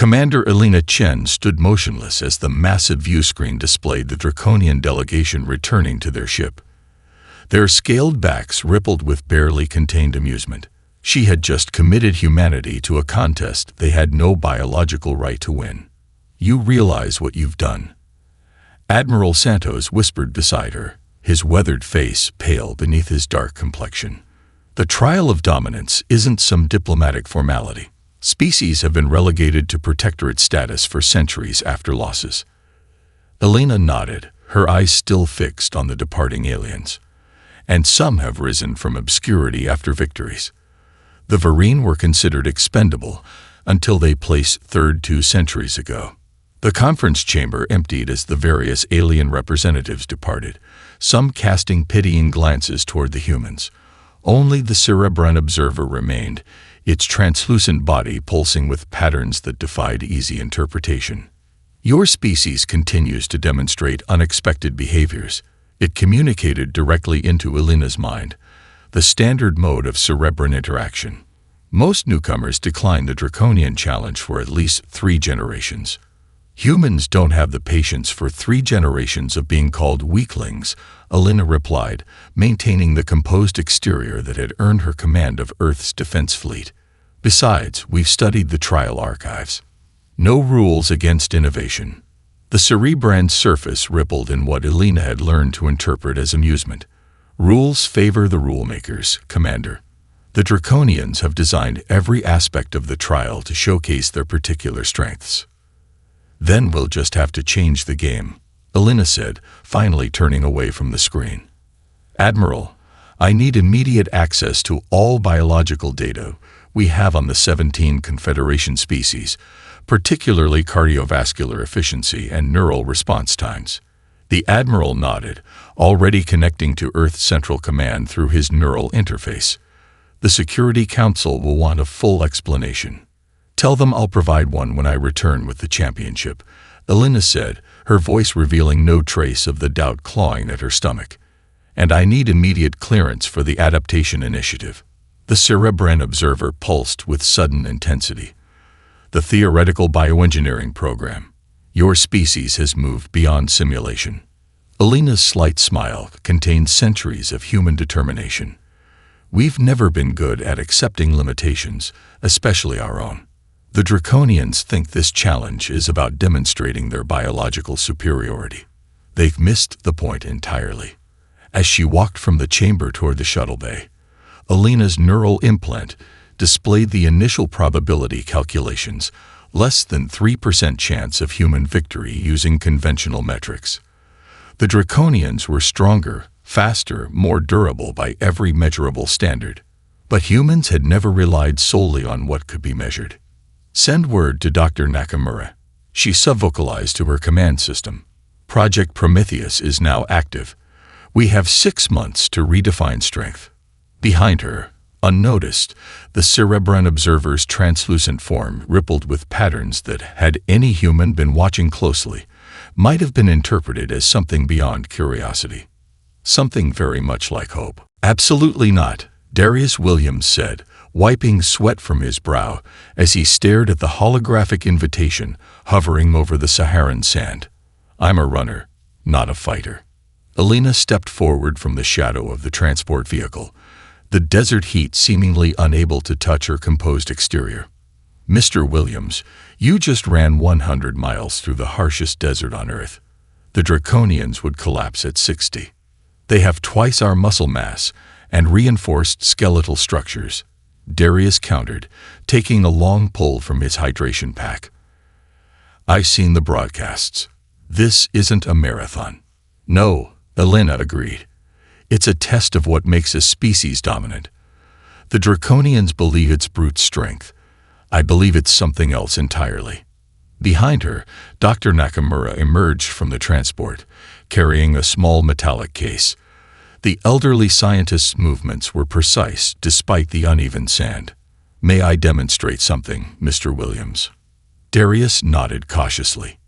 Commander Elena Chen stood motionless as the massive view screen displayed the Draconian delegation returning to their ship. Their scaled backs rippled with barely contained amusement. She had just committed humanity to a contest they had no biological right to win. "You realize what you've done?" Admiral Santos whispered beside her, his weathered face pale beneath his dark complexion. "The trial of dominance isn't some diplomatic formality. Species have been relegated to protectorate status for centuries after losses." Elena nodded, her eyes still fixed on the departing aliens. "And some have risen from obscurity after victories. The Varine were considered expendable until they placed third 2 centuries ago." The conference chamber emptied as the various alien representatives departed, some casting pitying glances toward the humans. Only the Cerebran observer remained, its translucent body pulsing with patterns that defied easy interpretation. "Your species continues to demonstrate unexpected behaviors." It communicated directly into Elena's mind, the standard mode of Cerebran interaction. "Most newcomers decline the Draconian challenge for at least 3 generations. Humans don't have the patience for 3 generations of being called weaklings," Elena replied, maintaining the composed exterior that had earned her command of Earth's defense fleet. "Besides, we've studied the trial archives. No rules against innovation." The Cerebran's surface rippled in what Elena had learned to interpret as amusement. "Rules favor the rulemakers, Commander. The Draconians have designed every aspect of the trial to showcase their particular strengths." "Then we'll just have to change the game," Elena said, finally turning away from the screen. "Admiral, I need immediate access to all biological data we have on the 17 Confederation species, particularly cardiovascular efficiency and neural response times." The Admiral nodded, already connecting to Earth's Central Command through his neural interface. "The Security Council will want a full explanation." "Tell them I'll provide one when I return with the championship," Elena said, her voice revealing no trace of the doubt clawing at her stomach. "And I need immediate clearance for the adaptation initiative." The Cerebran observer pulsed with sudden intensity. "The theoretical bioengineering program. Your species has moved beyond simulation." Elena's slight smile contained centuries of human determination. "We've never been good at accepting limitations, especially our own. The Draconians think this challenge is about demonstrating their biological superiority. They've missed the point entirely." As she walked from the chamber toward the shuttle bay, Elena's neural implant displayed the initial probability calculations, less than 3% chance of human victory using conventional metrics. The Draconians were stronger, faster, more durable by every measurable standard. But humans had never relied solely on what could be measured. "Send word to Dr. Nakamura," she subvocalized to her command system. "Project Prometheus is now active. We have 6 months to redefine strength." Behind her, unnoticed, the Cerebran observer's translucent form rippled with patterns that, had any human been watching closely, might have been interpreted as something beyond curiosity. Something very much like hope. "Absolutely not," Darius Williams said, wiping sweat from his brow as he stared at the holographic invitation hovering over the Saharan sand. "I'm a runner, not a fighter." Elena stepped forward from the shadow of the transport vehicle, the desert heat seemingly unable to touch her composed exterior. "Mr. Williams, you just ran 100 miles through the harshest desert on Earth. The Draconians would collapse at 60. They have twice our muscle mass and reinforced skeletal structures," Darius countered, taking a long pull from his hydration pack. "I've seen the broadcasts. This isn't a marathon." "No," Elena agreed. "It's a test of what makes a species dominant. The Draconians believe it's brute strength. I believe it's something else entirely." Behind her, Dr. Nakamura emerged from the transport, carrying a small metallic case. The elderly scientist's movements were precise despite the uneven sand. "May I demonstrate something, Mr. Williams?" Darius nodded cautiously.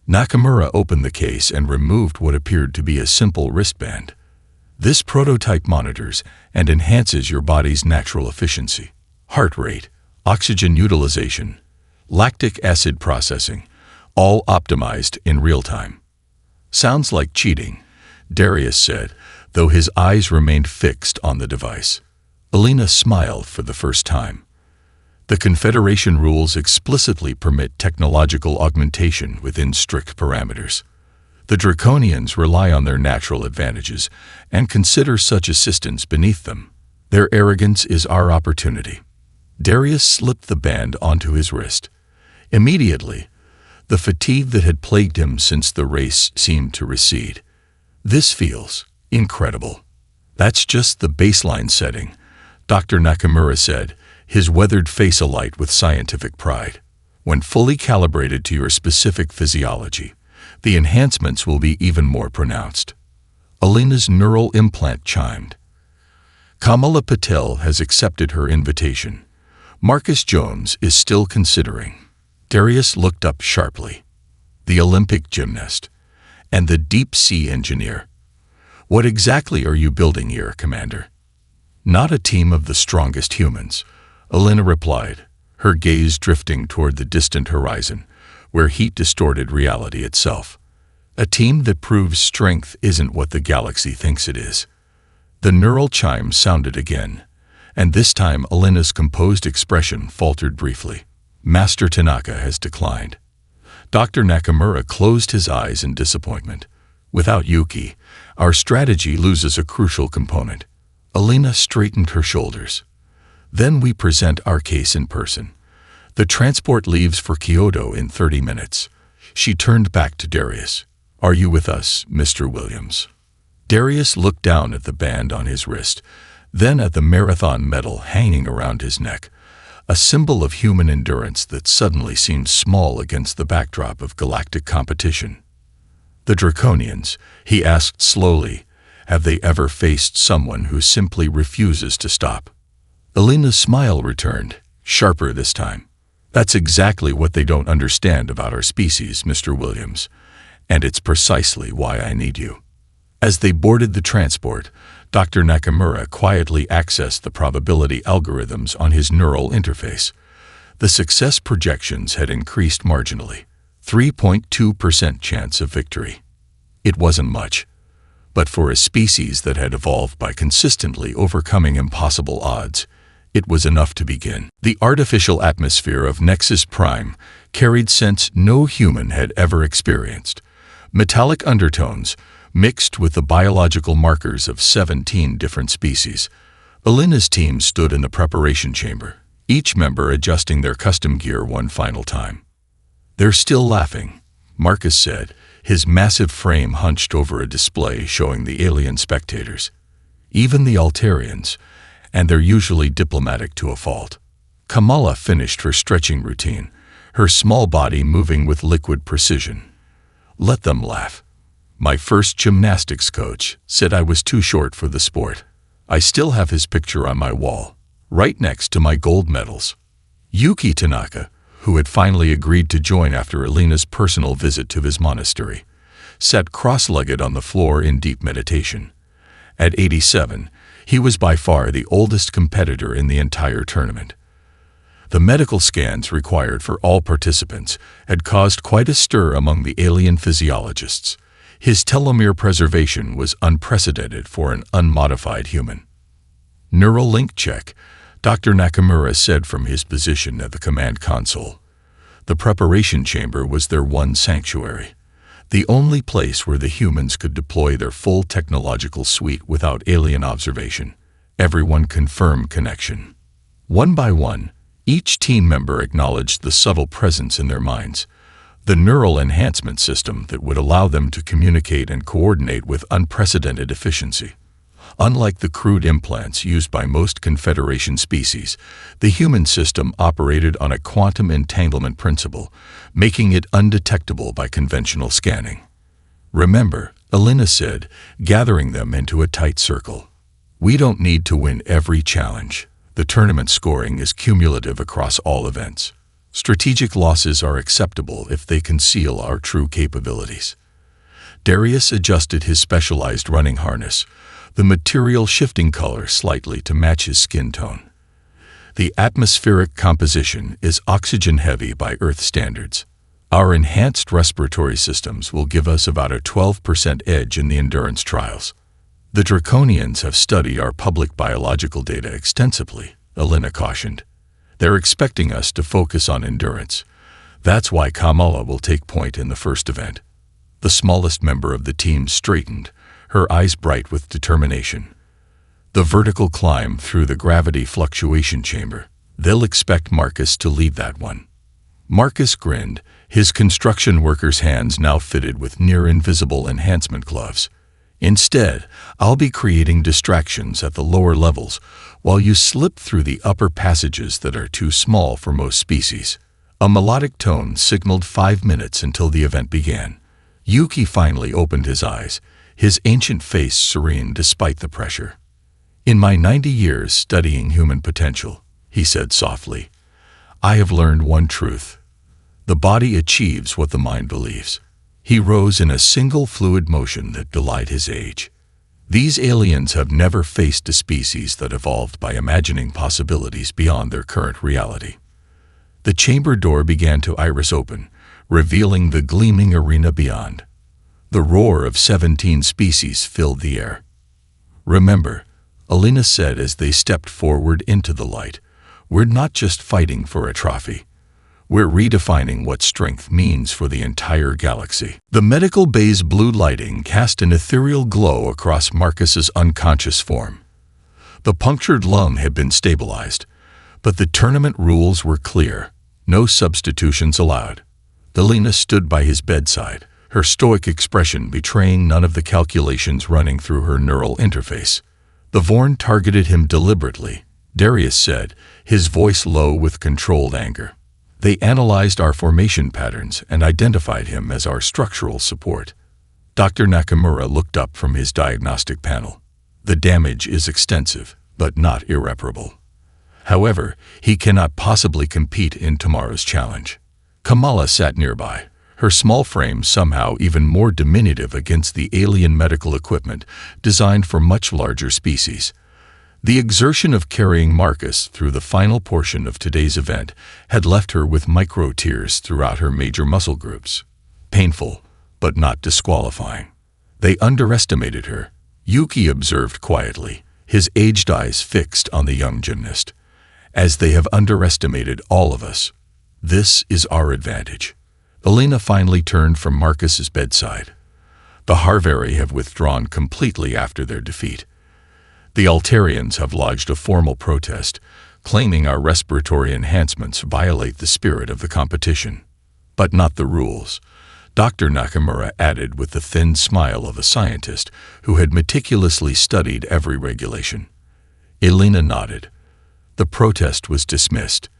Nakamura opened the case and removed what appeared to be a simple wristband. "This prototype monitors and enhances your body's natural efficiency, heart rate, oxygen utilization, lactic acid processing, all optimized in real time. Sounds like cheating, Darius said, though his eyes remained fixed on the device. Alina smiled for the first time. The Confederation rules explicitly permit technological augmentation within strict parameters. The Draconians rely on their natural advantages and consider such assistance beneath them. Their arrogance is our opportunity. Darius slipped the band onto his wrist. Immediately, the fatigue that had plagued him since the race seemed to recede. This feels incredible. That's just the baseline setting, Dr. Nakamura said, his weathered face alight with scientific pride. When fully calibrated to your specific physiology, the enhancements will be even more pronounced. Alina's neural implant chimed. Kamala Patel has accepted her invitation. Marcus Jones is still considering. Darius looked up sharply. The Olympic gymnast and the deep-sea engineer. What exactly are you building here, Commander? Not a team of the strongest humans, Alina replied, her gaze drifting toward the distant horizon, where heat distorted reality itself. A team that proves strength isn't what the galaxy thinks it is. The neural chime sounded again, and this time Alina's composed expression faltered briefly. Master Tanaka has declined. Dr. Nakamura closed his eyes in disappointment. Without Yuki, our strategy loses a crucial component. Alina straightened her shoulders. Then we present our case in person. The transport leaves for Kyoto in 30 minutes. She turned back to Darius. Are you with us, Mr. Williams? Darius looked down at the band on his wrist, then at the marathon medal hanging around his neck, a symbol of human endurance that suddenly seemed small against the backdrop of galactic competition. The Draconians, he asked slowly, have they ever faced someone who simply refuses to stop? Alina's smile returned, sharper this time. That's exactly what they don't understand about our species, Mr. Williams, and it's precisely why I need you. As they boarded the transport, Dr. Nakamura quietly accessed the probability algorithms on his neural interface. The success projections had increased marginally, 3.2% chance of victory. It wasn't much, but for a species that had evolved by consistently overcoming impossible odds, it was enough to begin. The artificial atmosphere of Nexus Prime carried scents no human had ever experienced. Metallic undertones, mixed with the biological markers of 17 different species. Alina's team stood in the preparation chamber, each member adjusting their custom gear one final time. They're still laughing, Marcus said, his massive frame hunched over a display showing the alien spectators. Even the Altarians, and they're usually diplomatic to a fault. Kamala finished her stretching routine, her small body moving with liquid precision. Let them laugh. My first gymnastics coach said I was too short for the sport. I still have his picture on my wall, right next to my gold medals. Yuki Tanaka, who had finally agreed to join after Alina's personal visit to his monastery, sat cross-legged on the floor in deep meditation. At 87, he was by far the oldest competitor in the entire tournament. The medical scans required for all participants had caused quite a stir among the alien physiologists. His telomere preservation was unprecedented for an unmodified human. Neural link check, Dr. Nakamura said from his position at the command console. The preparation chamber was their one sanctuary, the only place where the humans could deploy their full technological suite without alien observation. Everyone confirmed connection. One by one, each team member acknowledged the subtle presence in their minds, the neural enhancement system that would allow them to communicate and coordinate with unprecedented efficiency. Unlike the crude implants used by most Confederation species, the human system operated on a quantum entanglement principle, making it undetectable by conventional scanning. Remember, Alina said, gathering them into a tight circle. We don't need to win every challenge. The tournament scoring is cumulative across all events. Strategic losses are acceptable if they conceal our true capabilities. Darius adjusted his specialized running harness, the material shifting color slightly to match his skin tone. The atmospheric composition is oxygen-heavy by Earth standards. Our enhanced respiratory systems will give us about a 12% edge in the endurance trials. The Draconians have studied our public biological data extensively, Alina cautioned. They're expecting us to focus on endurance. That's why Kamala will take point in the first event. The smallest member of the team straightened, her eyes bright with determination. The vertical climb through the gravity fluctuation chamber. They'll expect Marcus to lead that one. Marcus grinned, his construction worker's hands now fitted with near-invisible enhancement gloves. Instead, I'll be creating distractions at the lower levels while you slip through the upper passages that are too small for most species. A melodic tone signaled 5 minutes until the event began. Yuki finally opened his eyes, his ancient face serene despite the pressure. "In my 90 years studying human potential," he said softly, "I have learned one truth. The body achieves what the mind believes." He rose in a single fluid motion that belied his age. These aliens have never faced a species that evolved by imagining possibilities beyond their current reality. The chamber door began to iris open, revealing the gleaming arena beyond. The roar of 17 species filled the air. "Remember," Alina said as they stepped forward into the light, "we're not just fighting for a trophy. We're redefining what strength means for the entire galaxy." The medical bay's blue lighting cast an ethereal glow across Marcus's unconscious form. The punctured lung had been stabilized, but the tournament rules were clear. No substitutions allowed. Alina stood by his bedside, her stoic expression betraying none of the calculations running through her neural interface. "The Vorn targeted him deliberately," Darius said, his voice low with controlled anger. "They analyzed our formation patterns and identified him as our structural support." Dr. Nakamura looked up from his diagnostic panel. "The damage is extensive, but not irreparable. However, he cannot possibly compete in tomorrow's challenge." Kamala sat nearby, her small frame somehow even more diminutive against the alien medical equipment designed for much larger species. The exertion of carrying Marcus through the final portion of today's event had left her with micro-tears throughout her major muscle groups. Painful, but not disqualifying. They underestimated her, Yuki observed quietly, his aged eyes fixed on the young gymnast. "As they have underestimated all of us. This is our advantage." Alina finally turned from Marcus's bedside. "The Harvari have withdrawn completely after their defeat. The Altarians have lodged a formal protest, claiming our respiratory enhancements violate the spirit of the competition. But not the rules," Dr. Nakamura added with the thin smile of a scientist who had meticulously studied every regulation. Alina nodded. The protest was dismissed,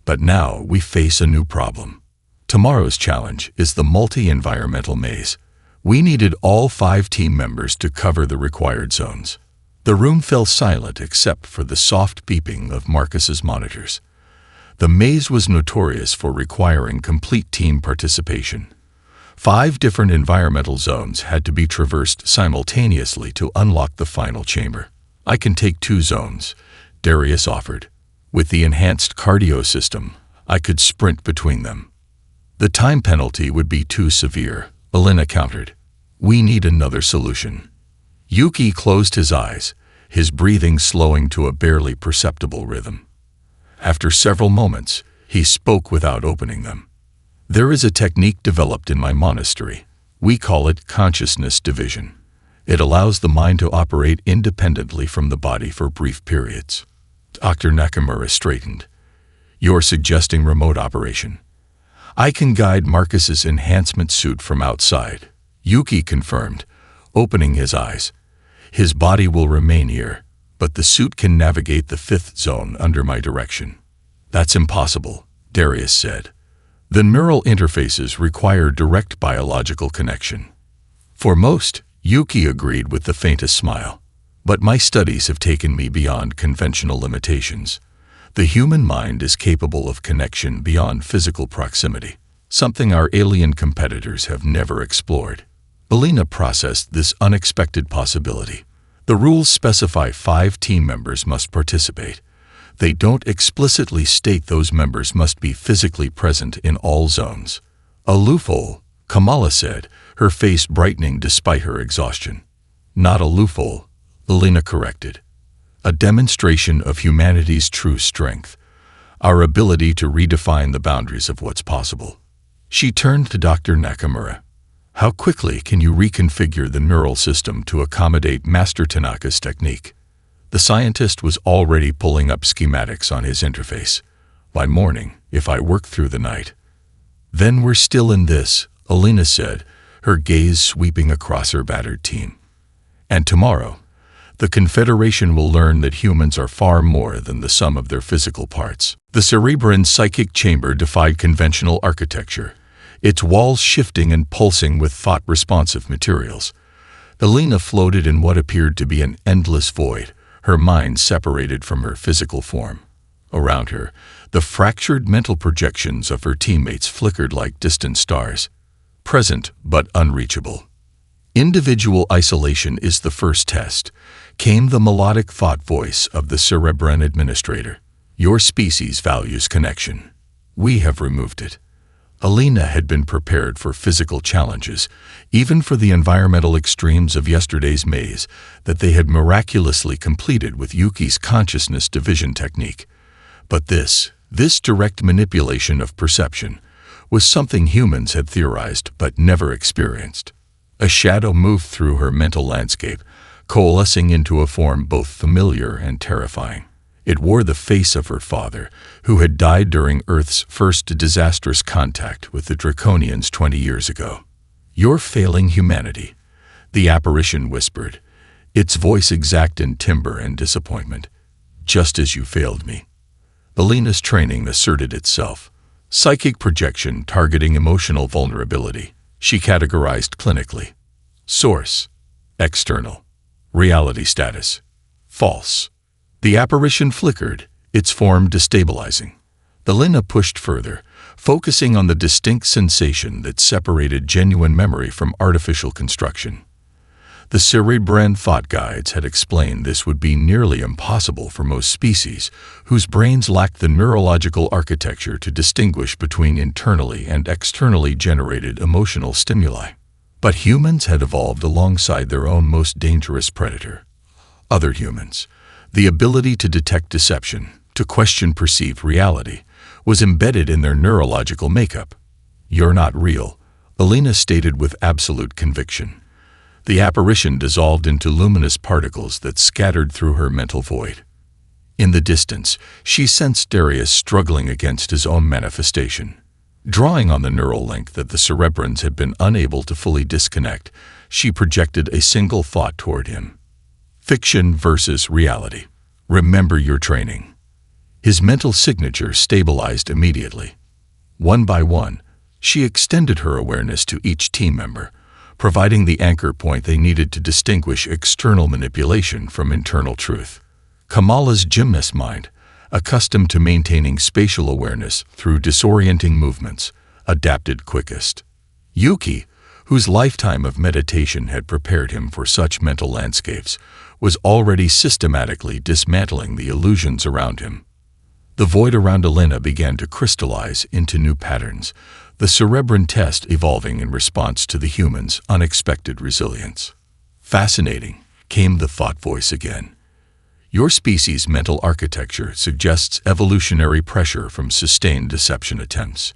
but now we face a new problem. Tomorrow's challenge is the multi-environmental maze. We needed all 5 team members to cover the required zones. The room fell silent except for the soft beeping of Marcus's monitors. The maze was notorious for requiring complete team participation. 5 different environmental zones had to be traversed simultaneously to unlock the final chamber. "I can take 2 zones," Darius offered. "With the enhanced cardio system, I could sprint between them." "The time penalty would be too severe," Alina countered. "We need another solution." Yuki closed his eyes, his breathing slowing to a barely perceptible rhythm. After several moments, he spoke without opening them. "There is a technique developed in my monastery. We call it consciousness division. It allows the mind to operate independently from the body for brief periods." Dr. Nakamura straightened. "You're suggesting remote operation?" "I can guide Marcus's enhancement suit from outside," Yuki confirmed, opening his eyes. "His body will remain here, but the suit can navigate the 5th zone under my direction." "That's impossible," Darius said. "The neural interfaces require direct biological connection." "For most," Yuki agreed with the faintest smile. "But my studies have taken me beyond conventional limitations. The human mind is capable of connection beyond physical proximity, something our alien competitors have never explored." Alina processed this unexpected possibility. "The rules specify 5 team members must participate. They don't explicitly state those members must be physically present in all zones. A loophole, Kamala said, her face brightening despite her exhaustion. Not a loophole, Alina corrected. A demonstration of humanity's true strength, our ability to redefine the boundaries of what's possible. She turned to Dr. Nakamura. How quickly can you reconfigure the neural system to accommodate Master Tanaka's technique? The scientist was already pulling up schematics on his interface. By morning, if I work through the night. Then we're still in this, Alina said, her gaze sweeping across her battered team. And tomorrow, the Confederation will learn that humans are far more than the sum of their physical parts. The Cerebran psychic chamber defied conventional architecture, its walls shifting and pulsing with thought-responsive materials. Alina floated in what appeared to be an endless void, her mind separated from her physical form. Around her, the fractured mental projections of her teammates flickered like distant stars, present but unreachable. Individual isolation is the first test, came the melodic thought voice of the Cerebran administrator. Your species values connection. We have removed it. Alina had been prepared for physical challenges, even for the environmental extremes of yesterday's maze that they had miraculously completed with Yuki's consciousness division technique. But this direct manipulation of perception, was something humans had theorized but never experienced. A shadow moved through her mental landscape, coalescing into a form both familiar and terrifying. It wore the face of her father, who had died during Earth's first disastrous contact with the Draconians 20 years ago. You're failing humanity, the apparition whispered, its voice exact in timbre and disappointment. Just as you failed me. Alina's training asserted itself. Psychic projection targeting emotional vulnerability, she categorized clinically. Source: external. Reality status: false. The apparition flickered, its form destabilizing. Alina pushed further, focusing on the distinct sensation that separated genuine memory from artificial construction. The Cerebran thought guides had explained this would be nearly impossible for most species, whose brains lacked the neurological architecture to distinguish between internally and externally generated emotional stimuli. But humans had evolved alongside their own most dangerous predator. Other humans. The ability to detect deception, to question perceived reality, was embedded in their neurological makeup. You're not real, Alina stated with absolute conviction. The apparition dissolved into luminous particles that scattered through her mental void. In the distance, she sensed Darius struggling against his own manifestation. Drawing on the neural link that the Cerebrans had been unable to fully disconnect, she projected a single thought toward him. Fiction versus reality. Remember your training. His mental signature stabilized immediately. One by one, she extended her awareness to each team member, providing the anchor point they needed to distinguish external manipulation from internal truth. Kamala's gymnast mind, accustomed to maintaining spatial awareness through disorienting movements, adapted quickest. Yuki, whose lifetime of meditation had prepared him for such mental landscapes, was already systematically dismantling the illusions around him. The void around Alina began to crystallize into new patterns, the Cerebran test evolving in response to the human's unexpected resilience. Fascinating, came the thought voice again. Your species' mental architecture suggests evolutionary pressure from sustained deception attempts.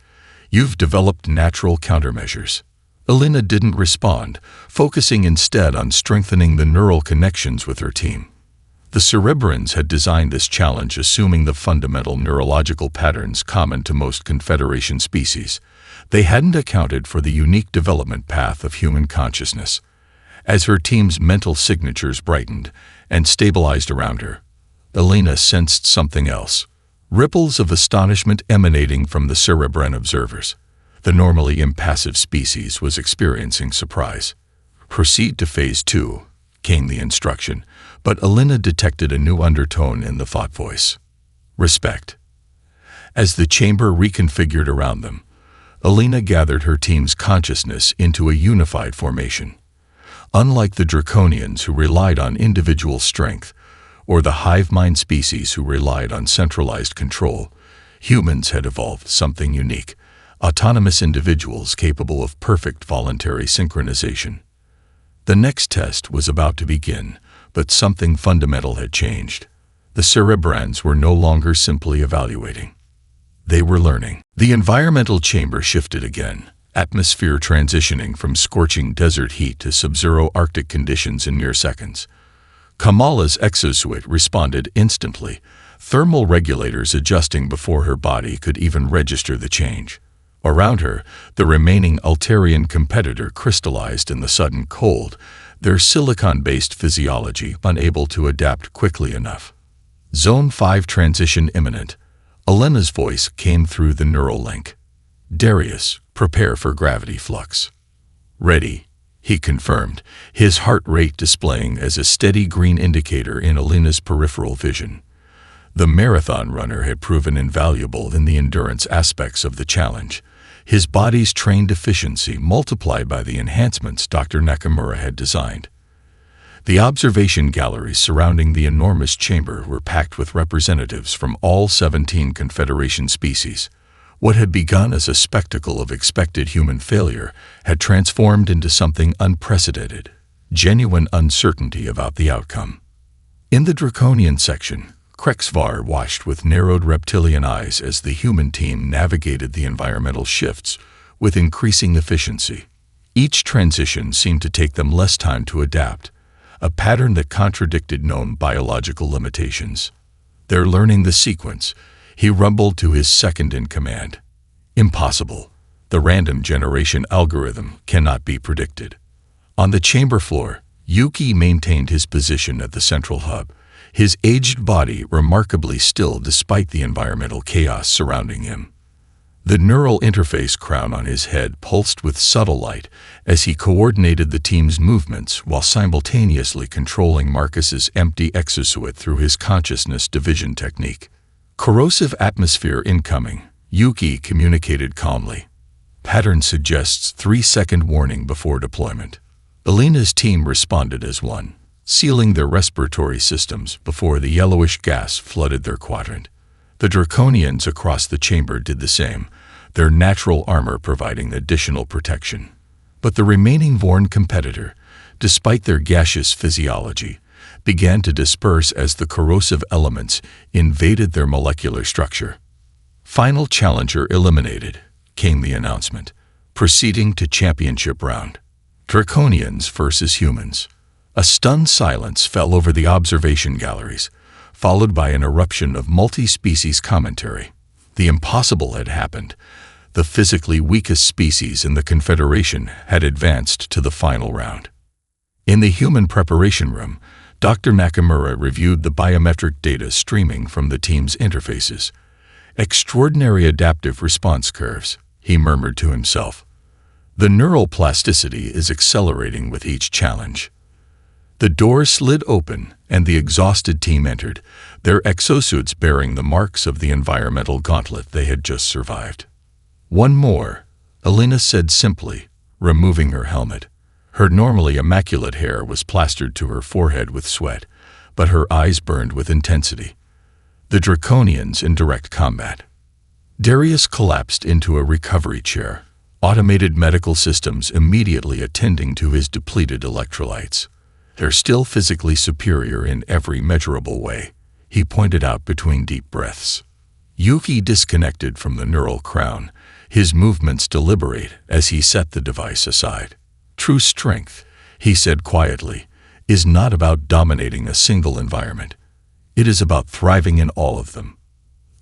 You've developed natural countermeasures. Alina didn't respond, focusing instead on strengthening the neural connections with her team. The Cerebrans had designed this challenge assuming the fundamental neurological patterns common to most Confederation species. They hadn't accounted for the unique development path of human consciousness. As her team's mental signatures brightened and stabilized around her, Alina sensed something else. Ripples of astonishment emanating from the Cerebran observers. The normally impassive species was experiencing surprise. Proceed to Phase 2, came the instruction, but Alina detected a new undertone in the thought voice. Respect. As the chamber reconfigured around them, Alina gathered her team's consciousness into a unified formation. Unlike the Draconians who relied on individual strength, or the hive mind species who relied on centralized control, humans had evolved something unique: autonomous individuals capable of perfect voluntary synchronization. The next test was about to begin, but something fundamental had changed. The cerebrans were no longer simply evaluating. They were learning. The environmental chamber shifted again, atmosphere transitioning from scorching desert heat to sub-zero Arctic conditions in mere seconds. Kamala's exosuit responded instantly, thermal regulators adjusting before her body could even register the change. Around her, the remaining Altarian competitor crystallized in the sudden cold, their silicon-based physiology unable to adapt quickly enough. Zone 5 transition imminent. Elena's voice came through the neural link. Darius, prepare for gravity flux. Ready, he confirmed, his heart rate displaying as a steady green indicator in Elena's peripheral vision. The marathon runner had proven invaluable in the endurance aspects of the challenge, his body's trained efficiency multiplied by the enhancements Dr. Nakamura had designed. The observation galleries surrounding the enormous chamber were packed with representatives from all 17 Confederation species. What had begun as a spectacle of expected human failure had transformed into something unprecedented, genuine uncertainty about the outcome. In the Draconian section, Krexvar watched with narrowed reptilian eyes as the human team navigated the environmental shifts with increasing efficiency. Each transition seemed to take them less time to adapt, a pattern that contradicted known biological limitations. They're learning the sequence, he rumbled to his second-in-command. Impossible. The random generation algorithm cannot be predicted. On the chamber floor, Yuki maintained his position at the central hub, his aged body remarkably still despite the environmental chaos surrounding him. The neural interface crown on his head pulsed with subtle light as he coordinated the team's movements while simultaneously controlling Marcus's empty exosuit through his consciousness division technique. Corrosive atmosphere incoming, Yuki communicated calmly. Pattern suggests 3-second warning before deployment. Elena's team responded as one, sealing their respiratory systems before the yellowish gas flooded their quadrant. The Draconians across the chamber did the same, their natural armor providing additional protection. But the remaining Vorn competitor, despite their gaseous physiology, began to disperse as the corrosive elements invaded their molecular structure. Final challenger eliminated, came the announcement, proceeding to championship round. Draconians versus humans. A stunned silence fell over the observation galleries, followed by an eruption of multi-species commentary. The impossible had happened. The physically weakest species in the Confederation had advanced to the final round. In the human preparation room, Dr. Nakamura reviewed the biometric data streaming from the team's interfaces. Extraordinary adaptive response curves, he murmured to himself. The neural plasticity is accelerating with each challenge. The door slid open, and the exhausted team entered, their exosuits bearing the marks of the environmental gauntlet they had just survived. One more, Elena said simply, removing her helmet. Her normally immaculate hair was plastered to her forehead with sweat, but her eyes burned with intensity. The Draconians in direct combat. Darius collapsed into a recovery chair, automated medical systems immediately attending to his depleted electrolytes. They're still physically superior in every measurable way, he pointed out between deep breaths. Yuki disconnected from the neural crown, his movements deliberate as he set the device aside. True strength, he said quietly, is not about dominating a single environment. It is about thriving in all of them.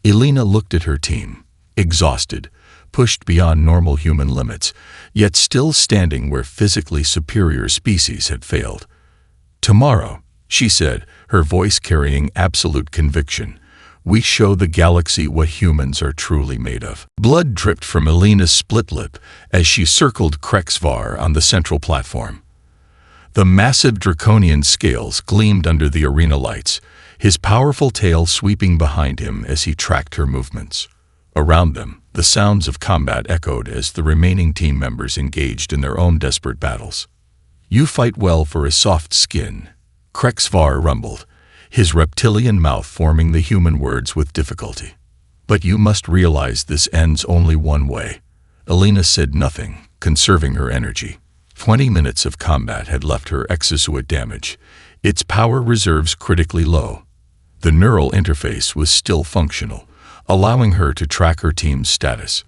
Elena looked at her team, exhausted, pushed beyond normal human limits, yet still standing where physically superior species had failed. Tomorrow, she said, her voice carrying absolute conviction, we show the galaxy what humans are truly made of. Blood dripped from Elena's split lip as she circled Krexvar on the central platform. The massive draconian scales gleamed under the arena lights, his powerful tail sweeping behind him as he tracked her movements. Around them, the sounds of combat echoed as the remaining team members engaged in their own desperate battles. You fight well for a soft skin, Krexvar rumbled, his reptilian mouth forming the human words with difficulty. "But you must realize this ends only one way." Elena said nothing, conserving her energy. 20 minutes of combat had left her exosuit damaged, its power reserves critically low. The neural interface was still functional, allowing her to track her team's status.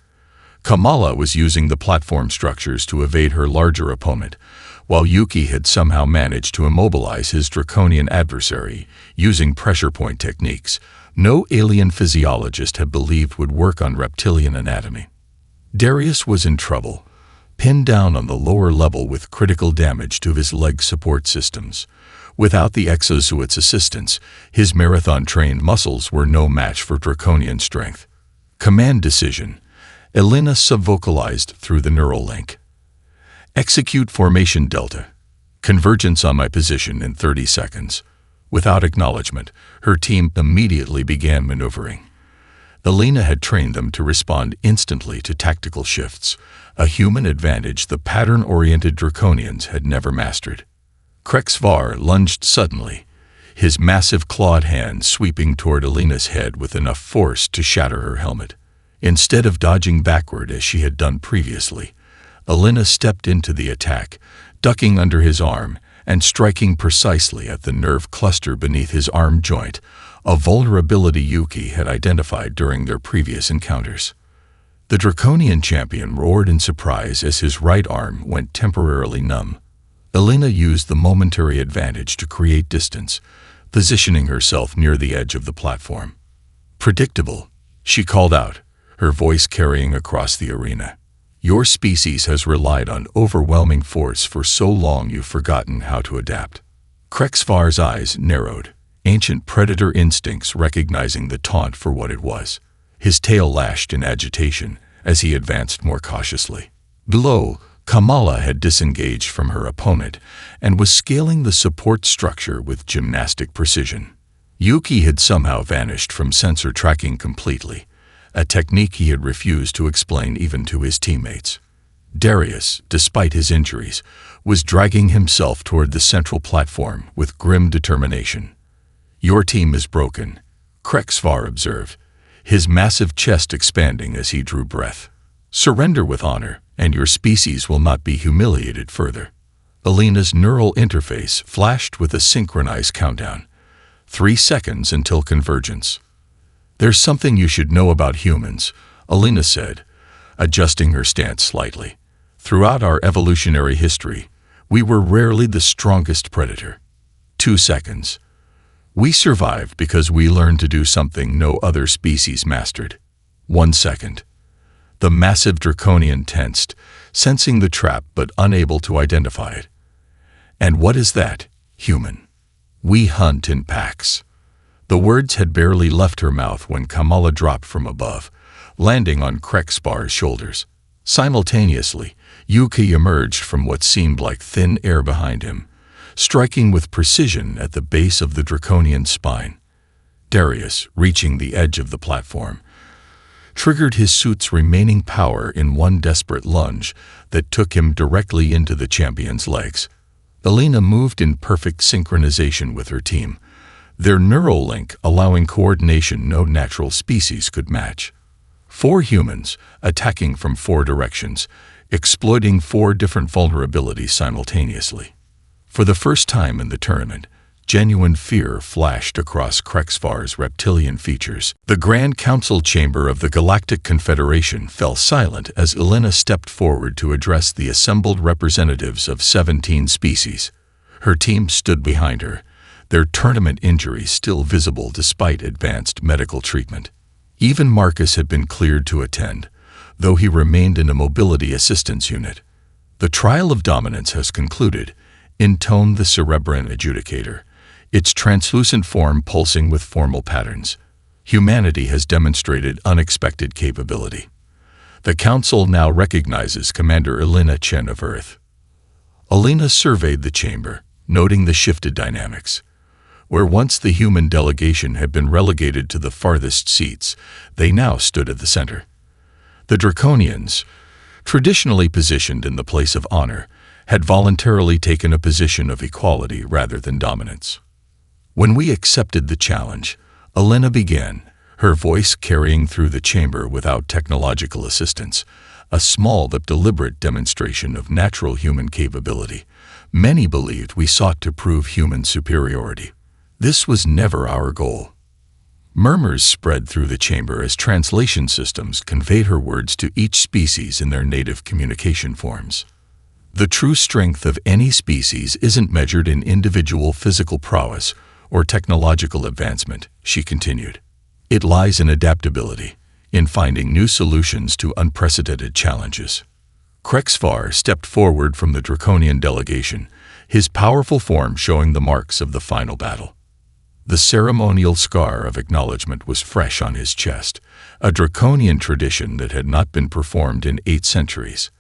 Kamala was using the platform structures to evade her larger opponent, while Yuki had somehow managed to immobilize his draconian adversary using pressure point techniques no alien physiologist had believed would work on reptilian anatomy. Darius was in trouble, pinned down on the lower level with critical damage to his leg support systems. Without the exosuit's assistance, his marathon-trained muscles were no match for draconian strength. Command decision. Elena subvocalized through the neural link. "Execute formation Delta. Convergence on my position in 30 seconds. Without acknowledgement, her team immediately began maneuvering. Elena had trained them to respond instantly to tactical shifts, a human advantage the pattern-oriented draconians had never mastered. Krexvar lunged suddenly, his massive clawed hand sweeping toward Elena's head with enough force to shatter her helmet. Instead of dodging backward as she had done previously, Elena stepped into the attack, ducking under his arm and striking precisely at the nerve cluster beneath his arm joint, a vulnerability Yuki had identified during their previous encounters. The draconian champion roared in surprise as his right arm went temporarily numb. Elena used the momentary advantage to create distance, positioning herself near the edge of the platform. "Predictable," she called out, her voice carrying across the arena. "Your species has relied on overwhelming force for so long you've forgotten how to adapt." Krexvar's eyes narrowed, ancient predator instincts recognizing the taunt for what it was. His tail lashed in agitation as he advanced more cautiously. Below, Kamala had disengaged from her opponent and was scaling the support structure with gymnastic precision. Yuki had somehow vanished from sensor tracking completely, a technique he had refused to explain even to his teammates. Darius, despite his injuries, was dragging himself toward the central platform with grim determination. "Your team is broken," Krexvar observed, his massive chest expanding as he drew breath. "Surrender with honor, and your species will not be humiliated further." Elena's neural interface flashed with a synchronized countdown. 3 seconds until convergence. "There's something you should know about humans," Elena said, adjusting her stance slightly. "Throughout our evolutionary history, we were rarely the strongest predator." 2 seconds. "We survived because we learned to do something no other species mastered." 1 second. The massive draconian tensed, sensing the trap but unable to identify it. "And what is that, human?" "We hunt in packs." The words had barely left her mouth when Kamala dropped from above, landing on Krexvar's shoulders. Simultaneously, Yuki emerged from what seemed like thin air behind him, striking with precision at the base of the draconian spine. Darius, reaching the edge of the platform, triggered his suit's remaining power in one desperate lunge that took him directly into the champion's legs. Elena moved in perfect synchronization with her team, their neural link allowing coordination no natural species could match. 4 humans, attacking from 4 directions, exploiting 4 different vulnerabilities simultaneously. For the first time in the tournament, genuine fear flashed across Krexvar's reptilian features. The Grand Council chamber of the Galactic Confederation fell silent as Elena stepped forward to address the assembled representatives of 17 species. Her team stood behind her, their tournament injuries still visible despite advanced medical treatment. Even Marcus had been cleared to attend, though he remained in a mobility assistance unit. "The trial of dominance has concluded," intoned the Cerebran adjudicator, its translucent form pulsing with formal patterns. "Humanity has demonstrated unexpected capability. The Council now recognizes Commander Elena Chen of Earth." Elena surveyed the chamber, noting the shifted dynamics. Where once the human delegation had been relegated to the farthest seats, they now stood at the center. The Draconians, traditionally positioned in the place of honor, had voluntarily taken a position of equality rather than dominance. When we accepted the challenge, Elena began, her voice carrying through the chamber without technological assistance, a small but deliberate demonstration of natural human capability. Many believed we sought to prove human superiority. This was never our goal. Murmurs spread through the chamber as translation systems conveyed her words to each species in their native communication forms. The true strength of any species isn't measured in individual physical prowess or technological advancement, she continued. It lies in adaptability, in finding new solutions to unprecedented challenges. Krexvar stepped forward from the Draconian delegation, his powerful form showing the marks of the final battle. The ceremonial scar of acknowledgement was fresh on his chest, a Draconian tradition that had not been performed in 8 centuries.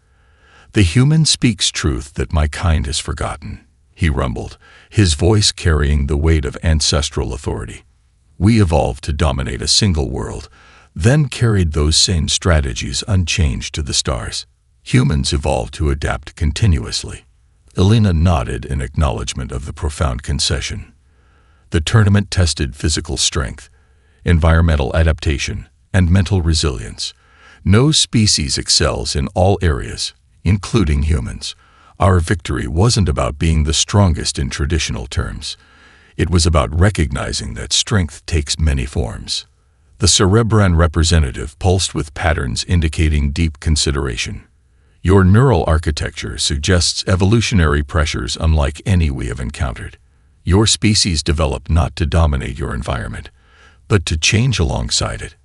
"The human speaks truth that my kind has forgotten," he rumbled, his voice carrying the weight of ancestral authority. "We evolved to dominate a single world, then carried those same strategies unchanged to the stars. Humans evolved to adapt continuously." Elena nodded in acknowledgement of the profound concession. The tournament tested physical strength, environmental adaptation, and mental resilience. No species excels in all areas, including humans. Our victory wasn't about being the strongest in traditional terms. It was about recognizing that strength takes many forms. The Cerebran representative pulsed with patterns indicating deep consideration. "Your neural architecture suggests evolutionary pressures unlike any we have encountered. Your species developed not to dominate your environment, but to change alongside it.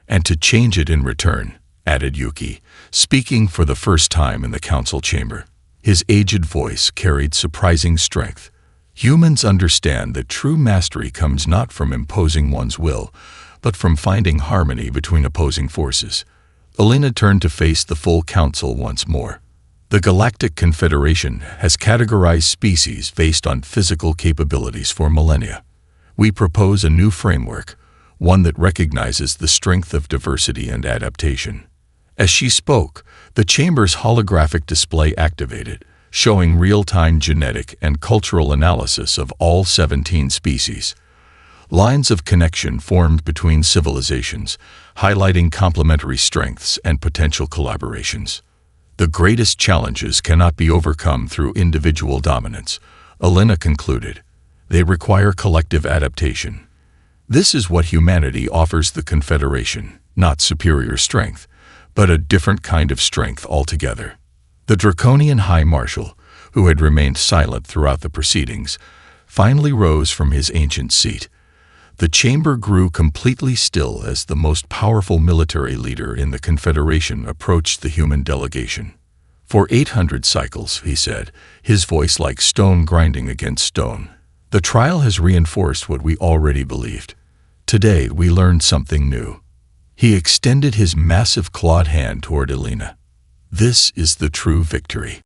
And to change it in return," added Yuki, speaking for the first time in the council chamber. His aged voice carried surprising strength. "Humans understand that true mastery comes not from imposing one's will, but from finding harmony between opposing forces." Elena turned to face the full council once more. "The Galactic Confederation has categorized species based on physical capabilities for millennia. We propose a new framework, one that recognizes the strength of diversity and adaptation." As she spoke, the chamber's holographic display activated, showing real-time genetic and cultural analysis of all 17 species. Lines of connection formed between civilizations, highlighting complementary strengths and potential collaborations. "The greatest challenges cannot be overcome through individual dominance," Elena concluded. "They require collective adaptation. This is what humanity offers the Confederation, not superior strength, but a different kind of strength altogether." The Draconian High Marshal, who had remained silent throughout the proceedings, finally rose from his ancient seat. The chamber grew completely still as the most powerful military leader in the Confederation approached the human delegation. "For 800 cycles," he said, his voice like stone grinding against stone, "the trial has reinforced what we already believed. Today we learned something new." He extended his massive clawed hand toward Elena. "This is the true victory."